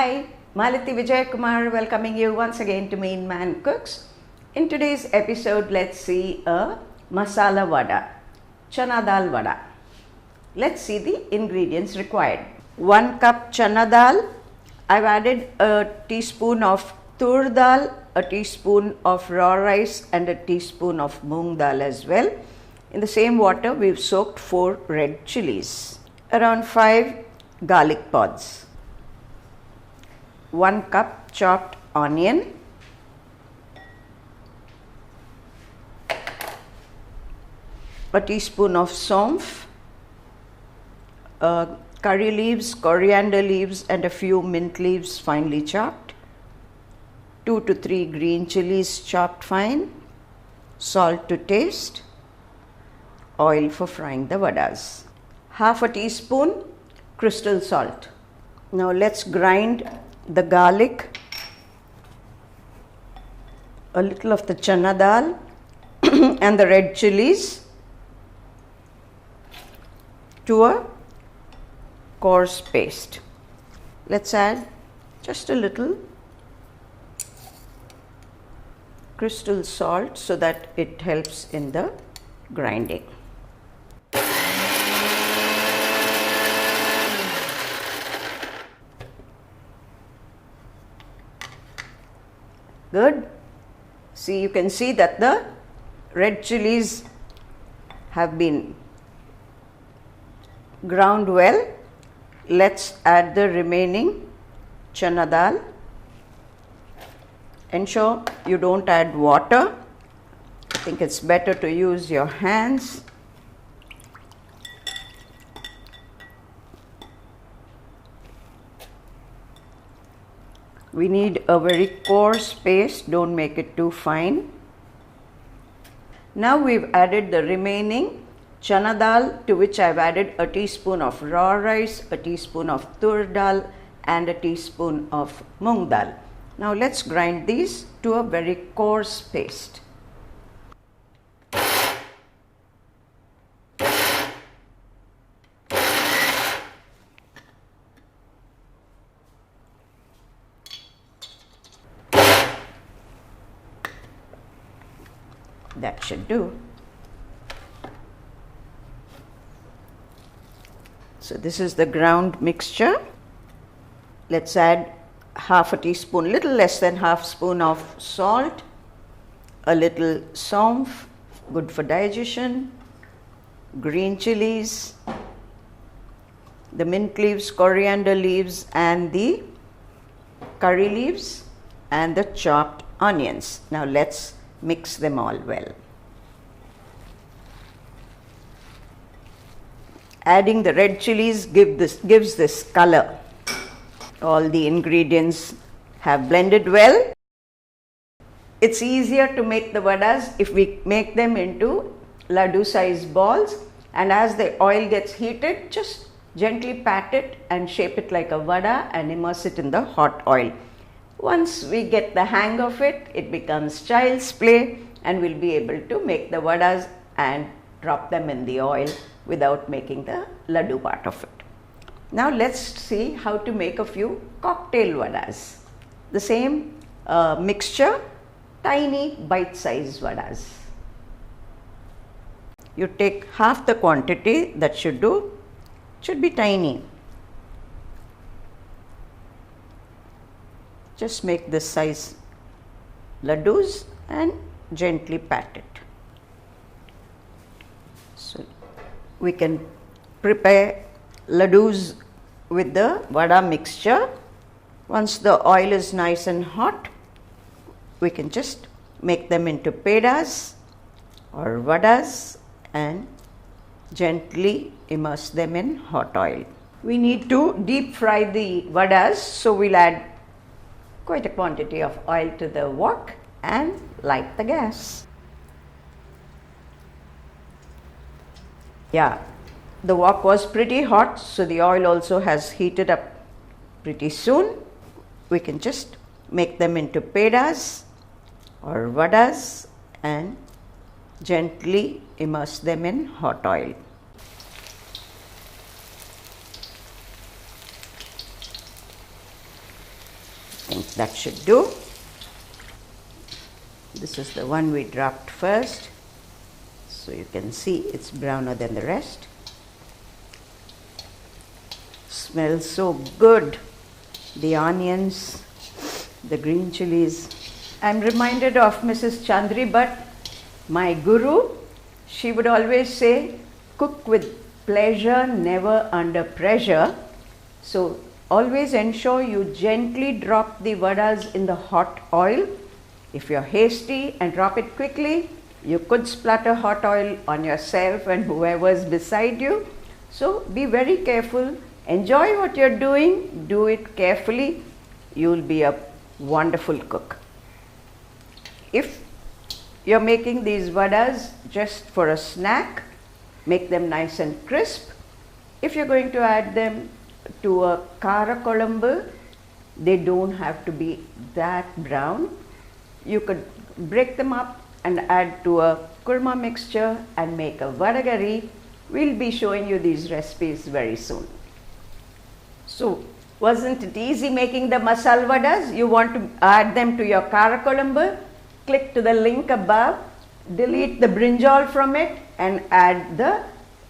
Hi, Malati Vijay Kumar welcoming you once again to Meen Man Cooks. In today's episode, let's see a Masala Vada, Chana Dal Vada. Let's see the ingredients required. 1 cup chana dal. I've added a teaspoon of tur dal, a teaspoon of raw rice and a teaspoon of moong dal as well. In the same water, we've soaked 4 red chilies. Around 5 garlic pods. 1 cup chopped onion. A teaspoon of saunf. Curry leaves, coriander leaves and a few mint leaves finely chopped. 2 to 3 green chilies chopped fine. Salt to taste. Oil for frying the vadas. Half a teaspoon crystal salt. Now let's grind the garlic, a little of the chana dal and the red chilies to a coarse paste. Let's add just a little crystal salt so that it helps in the grinding. Good. See, you can see that the red chilies have been ground well. Let's add the remaining chana dal. Ensure you don't add water. I think it's better to use your hands. We need a very coarse paste, don't make it too fine. Now we've added the remaining chana dal, to which I've added a teaspoon of raw rice, a teaspoon of tur dal and a teaspoon of moong dal. Now let's grind these to a very coarse paste. That should do. So this is the ground mixture. Let's add half a teaspoon, little less than half spoon of salt, a little saunf, good for digestion, green chilies, the mint leaves, coriander leaves and the curry leaves and the chopped onions. Now let's mix them all well. Adding the red chilies gives this color. All the ingredients have blended well. It's easier to make the vadas if we make them into laddu size balls, and as the oil gets heated, just gently pat it and shape it like a vada and immerse it in the hot oil. Once we get the hang of it, it becomes child's play and we'll be able to make the vadas and drop them in the oil without making the laddu part of it. Now let's see how to make a few cocktail vadas. The same mixture, tiny bite-sized vadas. You take half the quantity, that should do, should be tiny. Just make this size laddus and gently pat it. So we can prepare laddus with the vada mixture. Once the oil is nice and hot, we can just make them into pedas or vadas and gently immerse them in hot oil. We need to deep fry the vadas, so we'll add quite a quantity of oil to the wok and light the gas. Yeah, the wok was pretty hot, so the oil also has heated up pretty soon. We can just make them into pedas or vadas and gently immerse them in hot oil. think that should do. This is the one we dropped first. So you can see it's browner than the rest. Smells so good. The onions, the green chilies. I'm reminded of Mrs. Chandri Bhatt, my guru. She would always say, cook with pleasure, never under pressure. So always ensure you gently drop the vadas in the hot oil. If you're hasty and drop it quickly, you could splatter hot oil on yourself and whoever's beside you. So be very careful. Enjoy what you're doing. Do it carefully. You'll be a wonderful cook. If you're making these vadas just for a snack, make them nice and crisp. If you're going to add them to a kara kolambu, they don't have to be that brown. You could break them up and add to a kurma mixture and make a vadagari. We'll be showing you these recipes very soon. So, wasn't it easy making the masala vadas? You want to add them to your kara kolambu? Click to the link above, delete the brinjal from it and add the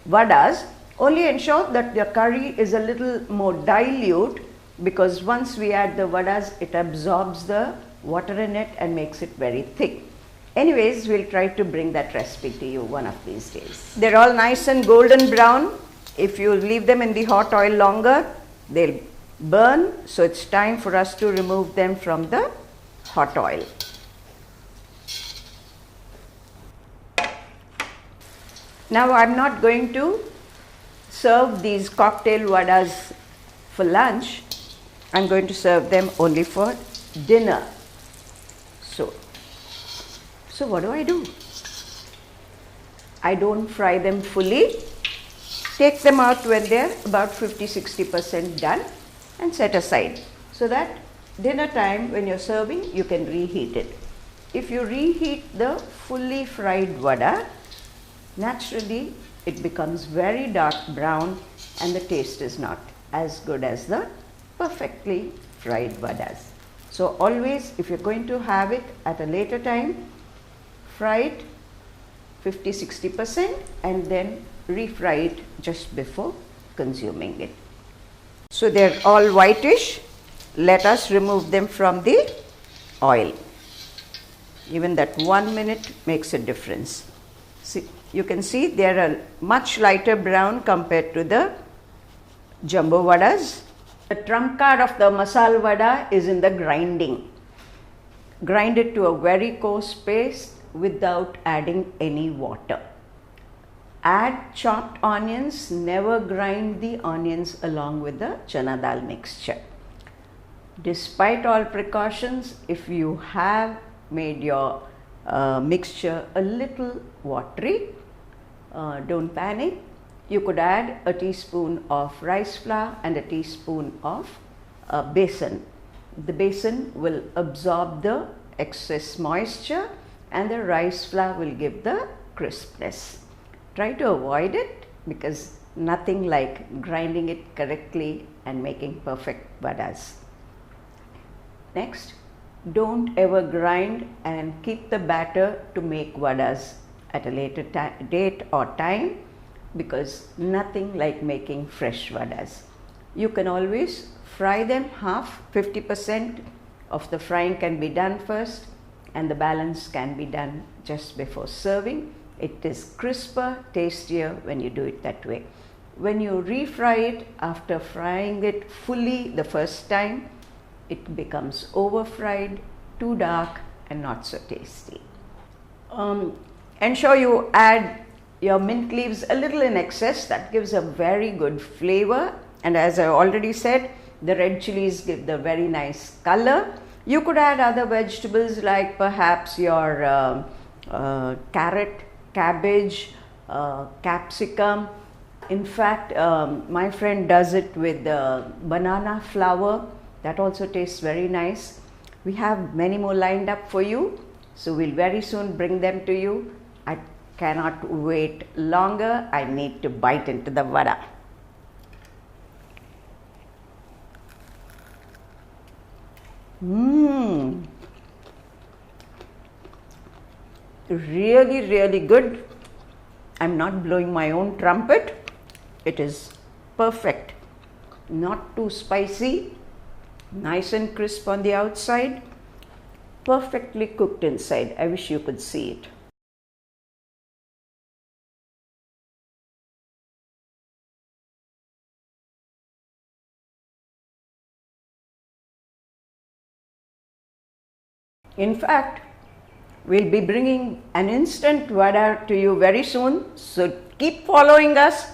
vadas. Only ensure that the curry is a little more dilute, because once we add the vadas, it absorbs the water in it and makes it very thick. Anyways, we'll try to bring that recipe to you one of these days. They're all nice and golden brown. If you leave them in the hot oil longer, they'll burn. So it's time for us to remove them from the hot oil. Now I'm not going to serve these cocktail vadas for lunch. I'm going to serve them only for dinner. So what do? I don't fry them fully. Take them out when they're about 50-60% done and set aside, so that dinner time when you're serving, you can reheat it. If you reheat the fully fried vada, naturally it becomes very dark brown and the taste is not as good as the perfectly fried vadas. So always, if you're going to have it at a later time, fry it 50-60% and then refry it just before consuming it. So they're all whitish. Let us remove them from the oil. Even that 1 minute makes a difference. See, you can see they're a much lighter brown compared to the jumbo vadas. The trump card of the masala vada is in the grinding. Grind it to a very coarse paste without adding any water. Add chopped onions. Never grind the onions along with the chana dal mixture. Despite all precautions, if you have made your mixture a little watery, don't panic. You could add a teaspoon of rice flour and a teaspoon of besan. The besan will absorb the excess moisture and the rice flour will give the crispness. Try to avoid it, because nothing like grinding it correctly and making perfect vadas. Next, don't ever grind and keep the batter to make vadas at a later date or time, because nothing like making fresh vadas. You can always fry them half, 50% of the frying can be done first and the balance can be done just before serving. It is crisper, tastier when you do it that way. When you refry it after frying it fully the first time, it becomes over fried, too dark and not so tasty. Ensure you add your mint leaves a little in excess. That gives a very good flavor, and as I already said, the red chilies give the very nice color. You could add other vegetables like perhaps your carrot, cabbage, capsicum. In fact, my friend does it with banana flour. That also tastes very nice. We have many more lined up for you, so we'll very soon bring them to you. I cannot wait longer. I need to bite into the vada. Mmm. Really, really good. I'm not blowing my own trumpet. It is perfect. Not too spicy. Nice and crisp on the outside. Perfectly cooked inside. I wish you could see it. In fact, we'll be bringing an instant vada to you very soon, so keep following us.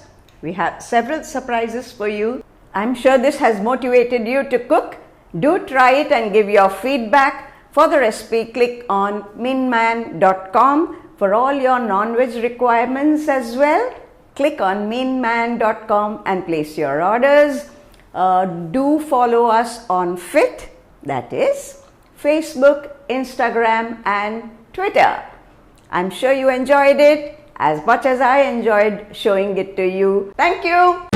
We have several surprises for you. I'm sure this has motivated you to cook. Do try it and give your feedback. For the recipe, click on meenman.com. For all your non-veg requirements as well, click on meenman.com and place your orders. Do follow us on FIT, that is Facebook, Instagram and Twitter. I'm sure you enjoyed it as much as I enjoyed showing it to you. Thank you.